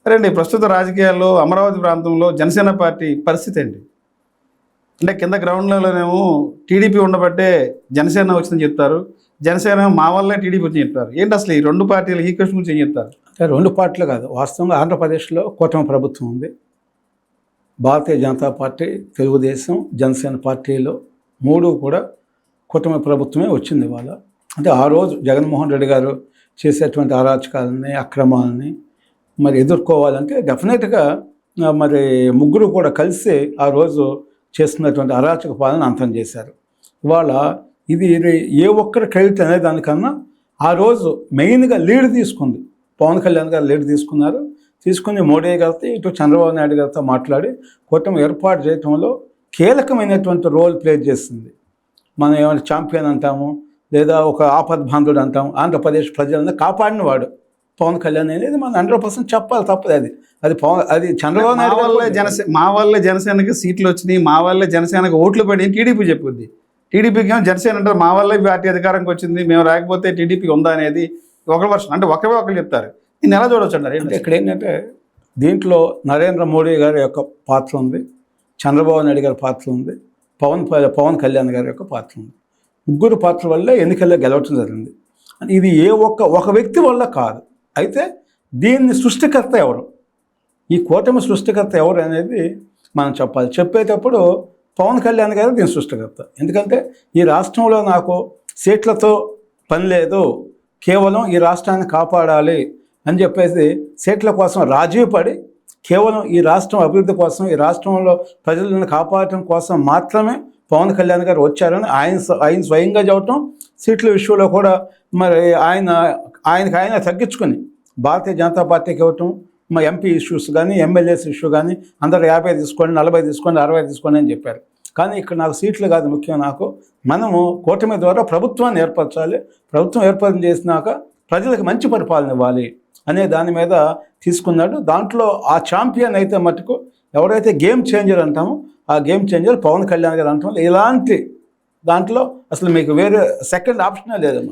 సరే అండి, ప్రస్తుత రాజకీయాల్లో అమరావతి ప్రాంతంలో జనసేన పార్టీ పరిస్థితి ఏంటి? అంటే కింద గ్రౌండ్ లెవెల్‌లోనేమో టీడీపీ ఉండబట్టే జనసేన వచ్చిందని చెప్తారు. జనసేన మా వల్లే టీడీపీ వచ్చిందని చెప్తారు. ఏంటి అసలు ఈ 2 పార్టీల ఈక్వేషన్ గురించి ఏం చెప్తారు? అంటే 2 పార్టీలు కాదు. వాస్తవంగా ఆంధ్రప్రదేశ్లో కూటమి ప్రభుత్వం ఉంది. భారతీయ జనతా పార్టీ, తెలుగుదేశం, జనసేన పార్టీలు 3 కూడా కూటమి ప్రభుత్వమే వచ్చింది ఇవాళ. అంటే ఆ రోజు జగన్మోహన్ రెడ్డి గారు చేసేటువంటి అరాచకాలని, అక్రమాలని మరి ఎదుర్కోవాలంటే డెఫినెట్గా మరి ముగ్గురు కూడా కలిసి ఆ రోజు చేస్తున్నటువంటి అరాచక పాలన అంతం చేశారు. ఇవాళ ఇది ఏ ఒక్కరి క్రెడిట్ అనే దానికన్నా ఆ రోజు మెయిన్గా లీడ్ తీసుకుంది. పవన్ కళ్యాణ్ గారు లీడ్ తీసుకున్నారు. తీసుకుని మోడీ గారితో ఇటు చంద్రబాబు నాయుడు గారితో మాట్లాడి కూటమి ఏర్పాటు చేయడంలో కీలకమైనటువంటి రోల్ ప్లే చేస్తుంది. మనం ఏమైనా ఛాంపియన్ అంటాము, లేదా ఒక ఆపద్బాంధుడు అంటాము. ఆంధ్రప్రదేశ్ ప్రజలను కాపాడినవాడు పవన్ కళ్యాణ్ అనేది మనం 100% చెప్పాలి, తప్పదు. అది చంద్రబాబు నాయుడు వల్లే మా వల్లే జనసేనకి సీట్లు వచ్చినాయి, మా వల్లే జనసేనకి ఓట్లు పడి టీడీపీ చెప్పుద్ది. టీడీపీకి ఏమో జనసేన అంటారు మా వల్లే పార్టీ అధికారంకి వచ్చింది, మేము రాకపోతే టీడీపీ ఉందా అనేది ఒక వర్షన్. అంటే ఒకరు చెప్తారు. దీన్ని ఎలా చూడవచ్చు అంటారు? అంటే ఇక్కడ ఏంటంటే దీంట్లో నరేంద్ర మోడీ గారి యొక్క పాత్ర ఉంది, చంద్రబాబు నాయుడు గారి పాత్ర ఉంది, పవన్ కళ్యాణ్ గారి యొక్క పాత్ర ఉంది. ముగ్గురు పాత్ర వల్లే ఎన్నికల్లో గెలవటం జరిగింది. ఇది ఒక వ్యక్తి వల్ల కాదు. అయితే దీన్ని సృష్టికర్త ఎవరు, ఈ కూటమి సృష్టికర్త ఎవరు అనేది మనం చెప్పాలి. చెప్పేటప్పుడు పవన్ కళ్యాణ్ గారు దీని సృష్టికర్త. ఎందుకంటే ఈ రాష్ట్రంలో నాకు సీట్లతో పని లేదు, కేవలం ఈ రాష్ట్రాన్ని కాపాడాలి అని చెప్పేసి సీట్ల కోసం రాజీ పడి కేవలం ఈ రాష్ట్రం అభివృద్ధి కోసం, ఈ రాష్ట్రంలో ప్రజలను కాపాడటం కోసం మాత్రమే పవన్ కళ్యాణ్ గారు వచ్చారని ఆయన స్వయంగా చెప్పటం. సీట్ల విషయంలో కూడా మరి ఆయన తగ్గించుకొని భారతీయ జనతా పార్టీకి ఇవ్వటం, మా ఎంపీ ఇష్యూస్ కానీ, ఎమ్మెల్యేస్ ఇష్యూ కానీ అందరూ 50 తీసుకోండి, 40 తీసుకోండి, 60 తీసుకోండి అని చెప్పారు. కానీ ఇక్కడ నాకు సీట్లు కాదు ముఖ్యం, మనము కూటమి ద్వారా ప్రభుత్వాన్ని ఏర్పరచాలి, ప్రభుత్వం ఏర్పాటు చేసినాక ప్రజలకు మంచి పరిపాలన ఇవ్వాలి అనే దాని మీద తీసుకున్నాడు. దాంట్లో ఆ ఛాంపియన్ అయితే మటుకు ఎవరైతే గేమ్ చేంజర్ అంటామో ఆ గేమ్ చేంజర్ పవన్ కళ్యాణ్ గారు అంటాం. ఇలాంటి దాంట్లో అసలు మీకు వేరే సెకండ్ ఆప్షనే లేదన్నమాట.